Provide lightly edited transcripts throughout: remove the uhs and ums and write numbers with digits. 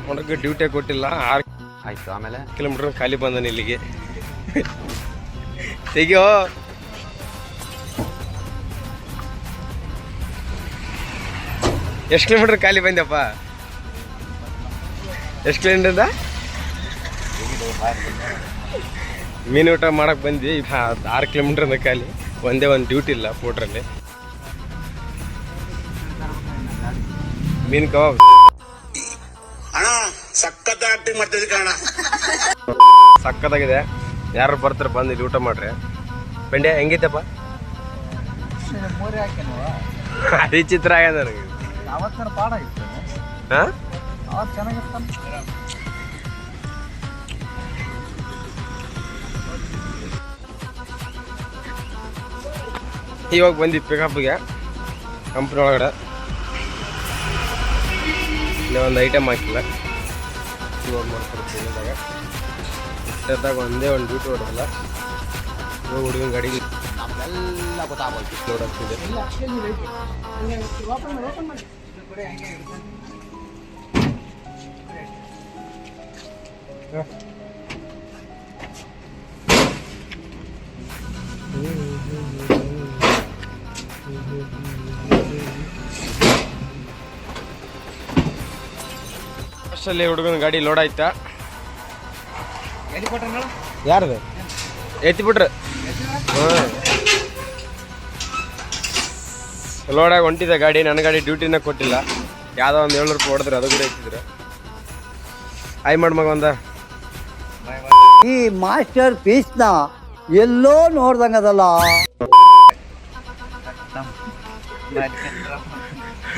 ಹೊರಗೆ ಡ್ಯೂಟಿ ಕೊಟ್ಟಿಲ್ಲ 6 ಆಯ್ತು. ಆಮೇಲೆ ಕಿಲೋಮೀಟರ್ ಖಾಲಿ ಬಂದನು ಇಲ್ಲಿಗೆ. ತೆಗಿಯೋ ಎಷ್ಟು ಕಿಲೋಮೀಟರ್ ಖಾಲಿ ಬಂದ್ಯಪ್ಪ? ಎಷ್ಟು ಕಿಲೋಮೀಟರ್ ಮೀನು ಊಟ ಮಾಡಕ್ ಬಂದ್ವಿ. 6 ಕಿಲೋಮೀಟರ್ ಖಾಲಿ. ಒಂದೇ ಒಂದು ಡ್ಯೂಟಿ ಇಲ್ಲ ಫೋಟ್ರಲ್ಲಿ. ಮೀನು ಕಬಾಬ್ ಸಕ್ಕತ್ತಾಗಿದೆ. ಯಾರು ಬರ್ತಾರೆ ಬಂದು ಇಲ್ಲಿ ಊಟ ಮಾಡ್ರಿ. ಬೆಂಡೆ ಹೆಂಗೈತಪ್ಪ? ಅದೇ ಚಿತ್ರ ಆಗ್ಯದ ನನಗೆ. ಹಾ ಇವಾಗ ಬಂದು ಪಿಕಪ್ಗೆ ಕಂಪ್ನಿ ಒಳಗಡೆ ಒಂದು ಐಟಮ್ ಹಾಕಿಲ್ಲ. ಲೋಡ್ ಮಾಡ್ಕೊಡ್ತೀನಿ ಇಷ್ಟದಾಗ ಒಂದೇ ಒಂದು ಡ್ಯೂಟಿ ಹೊಡೋಲ್ಲ. ಇವಾಗ ಹುಡುಗನ ಗಾಡಿಗೆ ನಮ್ಮೆಲ್ಲ ಗೊತ್ತಾಗೋಯ್ತು. ಲೋಡ್ ಆಗ್ತಿದೆ. ಅಷ್ಟಲ್ಲಿ ಹುಡುಗನ ಗಾಡಿ ಲೋಡ್ ಆಯ್ತಾ? ಯಾರ್ದು ಎತ್ತಿ ಬಿಟ್ರೆ ಲೋಡಾಗಿ ಹೊಂಟಿದೆ ಗಾಡಿ. ನನ್ನ ಗಾಡಿ ಡ್ಯೂಟಿನ ಕೊಟ್ಟಿಲ್ಲ. ಯಾವುದೋ ಒಂದು 700 ರೂಪಾಯಿ ಹೊಡೆದ್ರೆ ಅದು ಕೂಡ ಎತ್ತಿದ್ರು. ಆಯ್ ಮಾಡಿ ಮಗ ಒಂದ ಈ ಮಾಸ್ಟರ್ ಪೀಸ್ನ ಎಲ್ಲೋ ನೋಡ್ದಂಗದಲ್ಲ.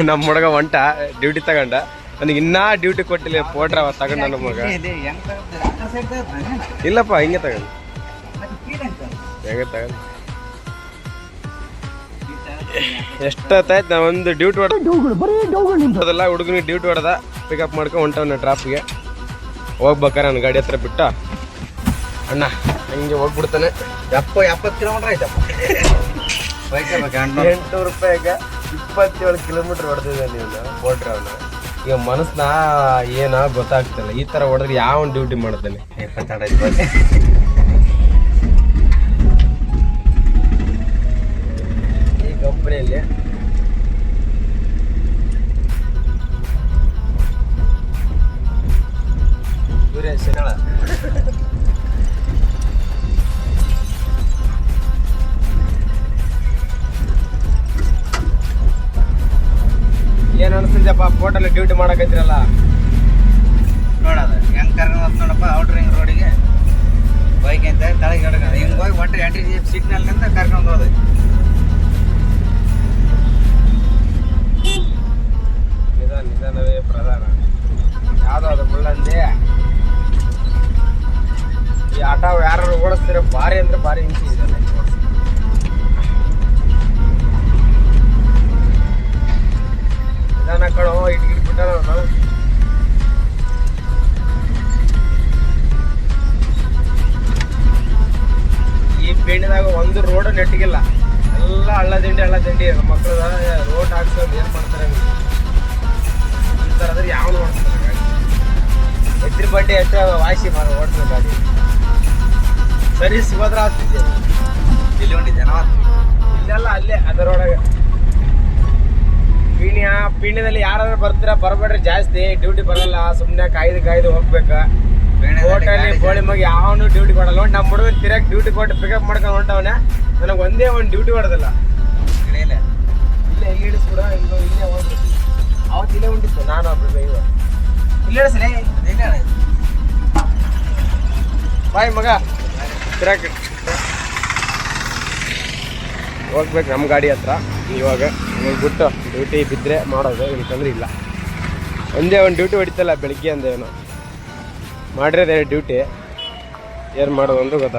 ನಮ್ಮ ಹುಡುಗ ಹೊಂಟ ಡ್ಯೂಟಿ ತಗೊಂಡ. ನನಗೆ ಇನ್ನೂ ಡ್ಯೂಟಿ ಕೊಟ್ಟಿಲ್ಲ. ಪೋಟ್ರ ತಗೊಂಡ ನಮ್ಮ ಮಗ. ಇಲ್ಲಪ್ಪ ಹಿಂಗೆ ತಗೊಂಡು ಹೆಂಗೆ ತಗೊಂಡು ಎಷ್ಟೊತ್ತಾಯ್ತು. ನಾ ಒಂದು ಡ್ಯೂಟಿ ಹೊಡೆದಲ್ಲ ಹುಡುಗನಿಗೆ ಡ್ಯೂಟಿ ಹೊಡೆದ ಪಿಕಪ್ ಮಾಡ್ಕೊಂಡು ಹೊಂಟವನ್ನ ಟ್ರಾಫಿಗೆ ಹೋಗ್ಬೇಕಾರೆ ನನ್ನ ಗಾಡಿ ಹತ್ರ ಬಿಟ್ಟ ಅಣ್ಣ ಹಂಗೆ ಹೋಗ್ಬಿಡ್ತಾನೆ. 70 ಕಿಲೋಮೀಟರ್ ಆಯ್ತಪ್ಪ. 800 ರೂಪಾಯಿಗೆ 27 ಕಿಲೋಮೀಟರ್ ಹೊಡೆದಿದ್ದೆ ನೀವು ಪೋಟ್ರ ಅವನು. ಈಗ ಮನಸ್ಸನ್ನ ಏನೋ ಗೊತ್ತಾಗ್ತಿಲ್ಲ. ಈ ಥರ ಹೊಡೆದ್ರೆ ಯಾವ ಡ್ಯೂಟಿ ಮಾಡ್ತಾನೆ? ಈ ಕಂಪ್ನಿಯಲ್ಲಿ ಏನ್ ಅನಿಸ್ತಿದ್ಯಪ್ಪ ಹೋಟೆಲ್ ಡ್ಯೂಟಿ ಮಾಡಕತ್ತಿರಲ್ಲ? ನೋಡೋದು ಹೆಂಗ್ ಕರ್ಕೊಂಡು ನೋಡಪ್ಪ ಔಟ್ರ್ ರಿಂಗ್ ರೋಡಿಗೆ ಬೈಕ್ ಅಂತ ತಳಗೆ ಹೊಡ್ಕೊಂಡು ಹಿಂಗೆ ಹೋಗಿ ಒಟ್ಟು ಎಂಟ್ರಿ ಸಿಗ್ನಲ್ಗಂತ ಕರ್ಕೊಂಡು ಹೋದ. ನಿಧಾನವೇ ಪ್ರಧಾನ. ಯಾವುದೋ ಅದು ಮುಳ್ಳಂದಿ ಈ ಆಟೋ ಯಾರು ಓಡಿಸ್ತೀರ ಭಾರಿ ಅಂದ್ರೆ ಭಾರಿ ಹಿಂಸೆ ಇದೆ. ನಿಧಾನ ಕಣೋ ಇಟ್ಬಿಟ್ಟ ನಾನು. ಈ ಪೇಂಡಿದಾಗ ಒಂದು ರೋಡ್ ನೆಟ್ಟಿಗಿಲ್ಲ. ಎಲ್ಲ ಹಳ್ಳ ದಿಂಡಿ ನಮ್ಮ ಮಕ್ಕಳ ರೋಡ್ ಹಾಕ್ಸೋದು ಏನು ಮಾಡ್ತಾರೆ ಈ ಥರ ಆದ್ರೆ ಯಾವನು ಓಡಿಸ್ತಾರೆ ಗಾಡಿ. ಎತ್ರಿ ಬಡ್ಡಿ ಎಷ್ಟೋ ವಾಸಿ ಓಡಿಸ್ಬೇಕು ಗಾಡಿ. ಸರಿ ಸಿಗೋದ್ರ ಆಗ್ತಿದ್ದೆ. ಇಲ್ಲಿ ಹೊಂಟಿದ್ದೆ ನಾವು ಇಲ್ಲೆಲ್ಲ ಅಲ್ಲೇ ಅದರೊಳಗೆ ಪೀಣ್ಯದಲ್ಲಿ ಯಾರು ಬರ್ತೀರಾ ಬರಬೇಡ್ರಿ. ಜಾಸ್ತಿ ಡ್ಯೂಟಿ ಬರಲ್ಲ. ಸುಮ್ಮನೆ ಕಾಯ್ದು ಹೋಗ್ಬೇಕ. ಹೋಟೆಲ್ ಗೋಳಿ ಮಗ ಯಾವನು ಡ್ಯೂಟಿ ಕೊಡಲ್ಲ. ನೋಡಿ ನಮ್ಮ ಹುಡುಗನ್ ತಿರಕ್ ಡ್ಯೂಟಿ ಕೊಟ್ಟು ಪಿಕಪ್ ಮಾಡ್ಕೊಂಡು ಹೊಂಟವನೆ. ನನಗೆ ಒಂದೇ ಒಂದು ಡ್ಯೂಟಿ ಹೊಡೆದಿಲ್ಲ. ಇಲ್ಲೇ ಎಲ್ಲಿ ಇಳಿಸ್ಬಿಡ ಇಲ್ಲೇ ಹೋಗ್ಬೇಕು. ಅವತ್ತು ಇಲ್ಲೇ ಉಂಟಿತ್ತು ನಾನು ಒಬ್ಬ ಇಲ್ಲಿ ಇಳಿಸ್ರಿ. ಬಾಯ್ ಮಗ ತಿರಕ್ ಹೋಗ್ಬೇಕು ನಮ್ಮ ಗಾಡಿ ಹತ್ರ. ಇವಾಗ ಹೋಗ್ಬಿಟ್ಟು ಡ್ಯೂಟಿ ಬಿದ್ದರೆ ಮಾಡೋದು, ಇಲ್ಕಂದ್ರೆ ಇಲ್ಲ. ಒಂದೇ ಒಂದು ಡ್ಯೂಟಿ ಹೊಡಿತಲ್ಲ ಬೆಳಿಗ್ಗೆ ಅಂದೇನೋ ಮಾಡಿರೋದೇ ಡ್ಯೂಟಿ. ಏನು ಮಾಡೋದು ಅಂತ ಗೊತ್ತಾಗ